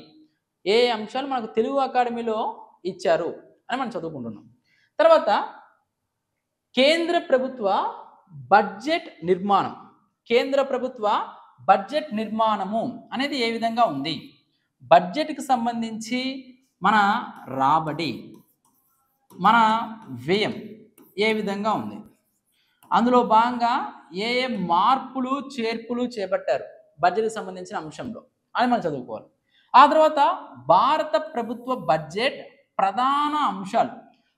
ఏ అంశాలు మనకు తెలుగు అకాడమీలో ఇచ్చారు అని మనం చదువుకుంటున్నాం. తర్వాత కేంద్ర ప్రభుత్వ బడ్జెట్ నిర్మాణం, కేంద్ర ప్రభుత్వ బడ్జెట్ నిర్మాణము అనేది ఏ విధంగా ఉంది, బడ్జెట్కి సంబంధించి మన రాబడి, మన వ్యయం ఏ విధంగా ఉంది, అందులో భాగంగా ఏ ఏ మార్పులు చేర్పులు చేపట్టారు బడ్జెట్కి సంబంధించిన అంశంలో అని మనం చదువుకోవాలి. ఆ తర్వాత భారత ప్రభుత్వ బడ్జెట్ ప్రధాన అంశాలు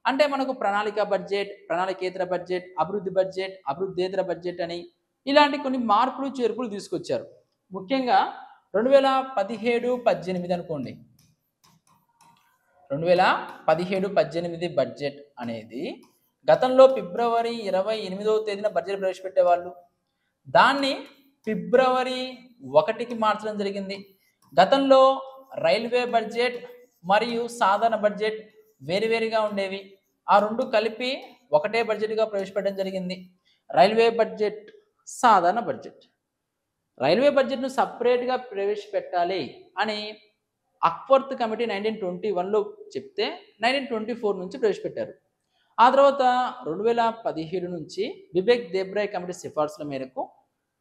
అంటే మనకు ప్రణాళిక బడ్జెట్, ప్రణాళికేతర బడ్జెట్, అభివృద్ధి బడ్జెట్, అభివృద్ధేతర బడ్జెట్ అని ఇలాంటి కొన్ని మార్పులు చేర్పులు తీసుకొచ్చారు. ముఖ్యంగా 2017-18 అనుకోండి, 2017-18 బడ్జెట్ అనేది గతంలో ఫిబ్రవరి 28వ తేదీన బడ్జెట్ ప్రవేశపెట్టేవాళ్ళు, దాన్ని ఫిబ్రవరి 1కి మార్చడం జరిగింది. గతంలో రైల్వే బడ్జెట్ మరియు సాధారణ బడ్జెట్ వేరువేరుగా ఉండేవి, ఆ రెండు కలిపి ఒకటే బడ్జెట్గా ప్రవేశపెట్టడం జరిగింది. రైల్వే బడ్జెట్, సాధారణ బడ్జెట్. రైల్వే బడ్జెట్ను సపరేట్గా ప్రవేశపెట్టాలి అని అక్వర్త్ కమిటీ 1921లో చెప్తే 1924 నుంచి ప్రవేశపెట్టారు. ఆ తర్వాత 2017 నుంచి బిబెక్ దేబ్రాయ్ కమిటీ సిఫార్సుల మేరకు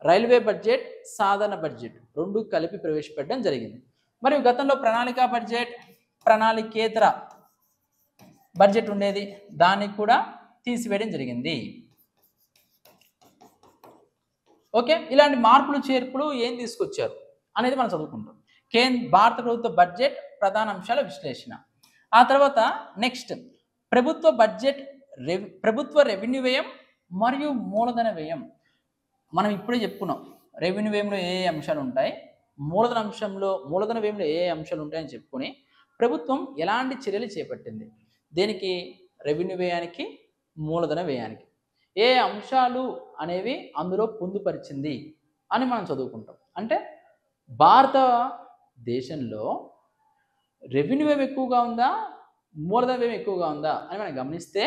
రైల్వే బడ్జెట్, సాధారణ బడ్జెట్ రెండు కలిపి ప్రవేశపెట్టడం జరిగింది. మరియు గతంలో ప్రణాళిక బడ్జెట్, ప్రణాళికేతర బడ్జెట్ ఉండేది, దాన్ని కూడా తీసివేయడం జరిగింది. ఓకే, ఇలాంటి మార్పులు చేర్పులు ఏం తీసుకొచ్చారు అనేది మనం చదువుకుంటాం. భారత ప్రభుత్వ బడ్జెట్ ప్రధాన అంశాల విశ్లేషణ. ఆ తర్వాత నెక్స్ట్ ప్రభుత్వ బడ్జెట్, ప్రభుత్వ రెవెన్యూ వ్యయం మరియు మూలధన వ్యయం. మనం ఇప్పుడే చెప్పుకున్నాం రెవెన్యూ వ్యయంలో ఏ అంశాలు ఉంటాయి, మూలధన వ్యయంలో ఏ అంశాలు ఉంటాయని చెప్పుకొని ప్రభుత్వం ఎలాంటి చర్యలు చేపట్టింది, దేనికి, రెవెన్యూ వ్యయానికి, మూలధన వ్యయానికి ఏ అంశాలు అనేవి అందులో పొందుపరిచింది అని మనం చదువుకుంటాం. అంటే భారతదేశంలో రెవెన్యూ వ్యయం ఎక్కువగా ఉందా, మూలధన వ్యయం ఎక్కువగా ఉందా అని మనం గమనిస్తే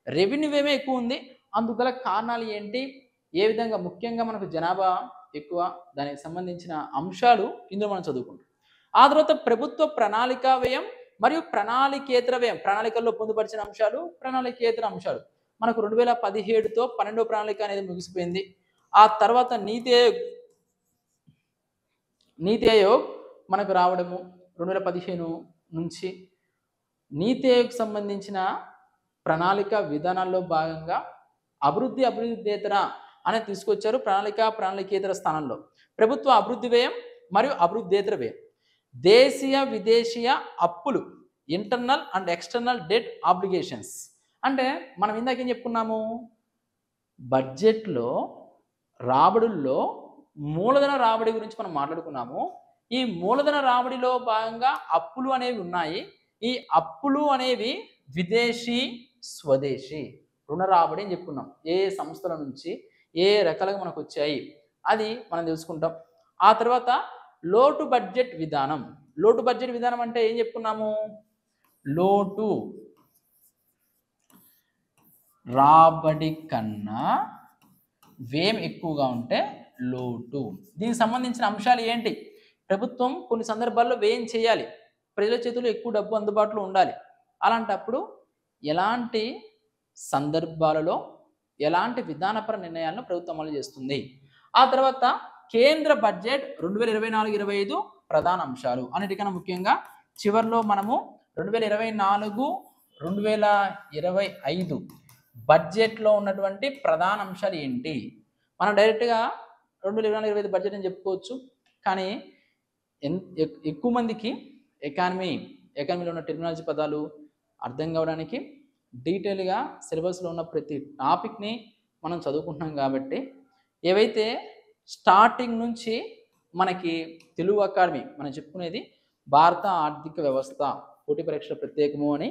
రెవెన్యూ వ్యయమే ఎక్కువ ఉంది. అందుకు గల కారణాలు ఏంటి, ఏ విధంగా, ముఖ్యంగా మనకు జనాభా ఎక్కువ, దానికి సంబంధించిన అంశాలు ఇందులో మనం చదువుకుంటాం. ఆ తర్వాత ప్రభుత్వ ప్రణాళికా వ్యయం మరియు ప్రణాళికేతర వ్యయం, ప్రణాళికల్లో పొందుపరిచిన అంశాలు, ప్రణాళికేతర అంశాలు. మనకు 2017తో 12వ ప్రణాళిక అనేది ముగిసిపోయింది. ఆ తర్వాత నీతి ఆయోగ్ మనకు రావడము 2015 నుంచి నీతి ఆయోగ్ సంబంధించిన ప్రణాళిక విధానాల్లో భాగంగా అభివృద్ధేతర అనేది తీసుకొచ్చారు. ప్రణాళికేతర స్థానంలో ప్రభుత్వ అభివృద్ధి వ్యయం మరియు అభివృద్ధేతర వ్యయం, దేశీయ విదేశీయ అప్పులు, internal and external debt obligations. అంటే మనం ఇందాక ఏం చెప్పుకున్నాము, బడ్జెట్లో రాబడుల్లో మూలధన రాబడి గురించి మనం మాట్లాడుకున్నాము. ఈ మూలధన రాబడిలో భాగంగా అప్పులు అనేవి ఉన్నాయి. ఈ అప్పులు అనేవి విదేశీ, స్వదేశీ రుణ రాబడి అని చెప్పుకున్నాం. ఏ సంస్థల నుంచి ఏ రకాలుగా మనకు వచ్చాయి అది మనం తెలుసుకుంటాం. ఆ తర్వాత లోటు బడ్జెట్ విధానం. లోటు బడ్జెట్ విధానం అంటే ఏం చెప్పుకున్నాము, లోటు రాబడి కన్నా వ్యయం ఎక్కువగా ఉంటే లోటు. దీనికి సంబంధించిన అంశాలు ఏంటి, ప్రభుత్వం కొన్ని సందర్భాల్లో వ్యయం చేయాలి, ప్రజల చేతుల్లో ఎక్కువ డబ్బు అందుబాటులో ఉండాలి. అలాంటప్పుడు ఎలాంటి సందర్భాలలో ఎలాంటి విధానపర నిర్ణయాలను ప్రభుత్వం అమలు చేస్తుంది. ఆ తర్వాత కేంద్ర బడ్జెట్ 2024-25 ప్రధాన అంశాలు. అన్నిటికన్నా ముఖ్యంగా చివరిలో మనము 2024-2025 బడ్జెట్లో ఉన్నటువంటి ప్రధాన అంశాలు ఏంటి, మనం డైరెక్ట్గా 2024-25 బడ్జెట్ అని చెప్పుకోవచ్చు. కానీ ఎక్కువ మందికి ఎకానమీలో ఉన్న టెర్మినాలజీ పదాలు అర్థం కావడానికి డీటెయిల్గా సిలబస్లో ఉన్న ప్రతి టాపిక్ని మనం చదువుకుంటున్నాం. కాబట్టి ఏవైతే స్టార్టింగ్ నుంచి మనకి తెలుగు అకాడమీ మనం చెప్పుకునేది భారత ఆర్థిక వ్యవస్థ పోటీ పరీక్షల ప్రత్యేకము అని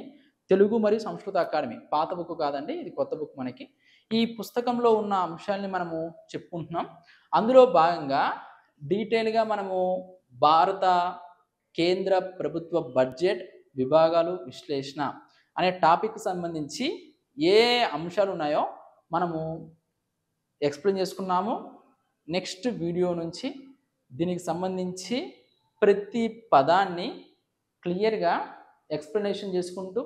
తెలుగు మరియు సంస్కృత అకాడమీ, పాత బుక్ కాదండి, ఇది కొత్త బుక్. మనకి ఈ పుస్తకంలో ఉన్న అంశాలని మనము చెప్పుకుంటున్నాం. అందులో భాగంగా డీటెయిల్గా మనము భారత కేంద్ర ప్రభుత్వ బడ్జెట్ విభాగాలు విశ్లేషణ అనే టాపిక్ సంబంధించి ఏ అంశాలు ఉన్నాయో మనము ఎక్స్ప్లెయిన్ చేసుకున్నాము. నెక్స్ట్ వీడియో నుంచి దీనికి సంబంధించి ప్రతి పదాన్ని క్లియర్గా ఎక్స్ప్లెనేషన్ చేసుకుంటూ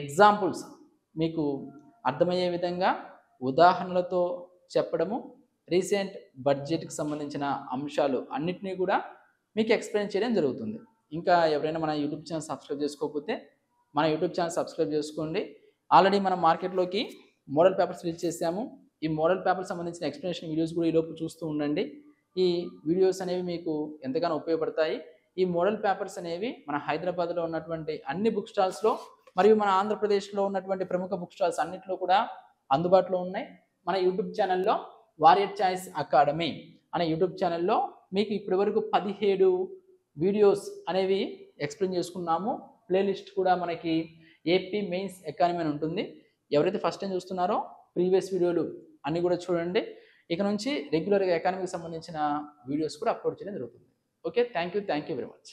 ఎగ్జాంపుల్స్ మీకు అర్థమయ్యే విధంగా ఉదాహరణలతో చెప్పడము, రీసెంట్ బడ్జెట్కి సంబంధించిన అంశాలు అన్నిటినీ కూడా మీకు ఎక్స్ప్లెయిన్ చేయడం జరుగుతుంది. ఇంకా ఎవరైనా మన యూట్యూబ్ ఛానల్ సబ్స్క్రైబ్ చేసుకోకపోతే మన యూట్యూబ్ ఛానల్ సబ్స్క్రైబ్ చేసుకోండి. ఆల్రెడీ మనం మార్కెట్లోకి మోడల్ పేపర్స్ రిలీజ్ చేసాము. ఈ మోడల్ పేపర్ సంబంధించిన ఎక్స్ప్లెనేషన్ వీడియోస్ కూడా ఈలోపు చూస్తూ ఉండండి. ఈ వీడియోస్ అనేవి మీకు ఎంతగానో ఉపయోగపడతాయి. ఈ మోడల్ పేపర్స్ అనేవి మన హైదరాబాద్లో ఉన్నటువంటి అన్ని బుక్ స్టాల్స్లో మరియు మన ఆంధ్రప్రదేశ్లో ఉన్నటువంటి ప్రముఖ బుక్ స్టాల్స్ అన్నింటిలో కూడా అందుబాటులో ఉన్నాయి. మన యూట్యూబ్ ఛానల్లో వారియర్ చాయిస్ అకాడమీ అనే యూట్యూబ్ ఛానల్లో మీకు ఇప్పటివరకు 17 వీడియోస్ అనేవి ఎక్స్ప్లెయిన్ చేసుకున్నాము. ప్లేలిస్ట్ కూడా మనకి ఏపీ మెయిన్స్ ఎకానమీ అని ఉంటుంది. ఎవరైతే ఫస్ట్ టైం చూస్తున్నారో ప్రీవియస్ వీడియోలు అన్నీ కూడా చూడండి. ఇక నుంచి రెగ్యులర్గా ఎకానమీకి సంబంధించిన వీడియోస్ కూడా అప్లోడ్ చేయడం జరుగుతుంది. Okay, thank you very much.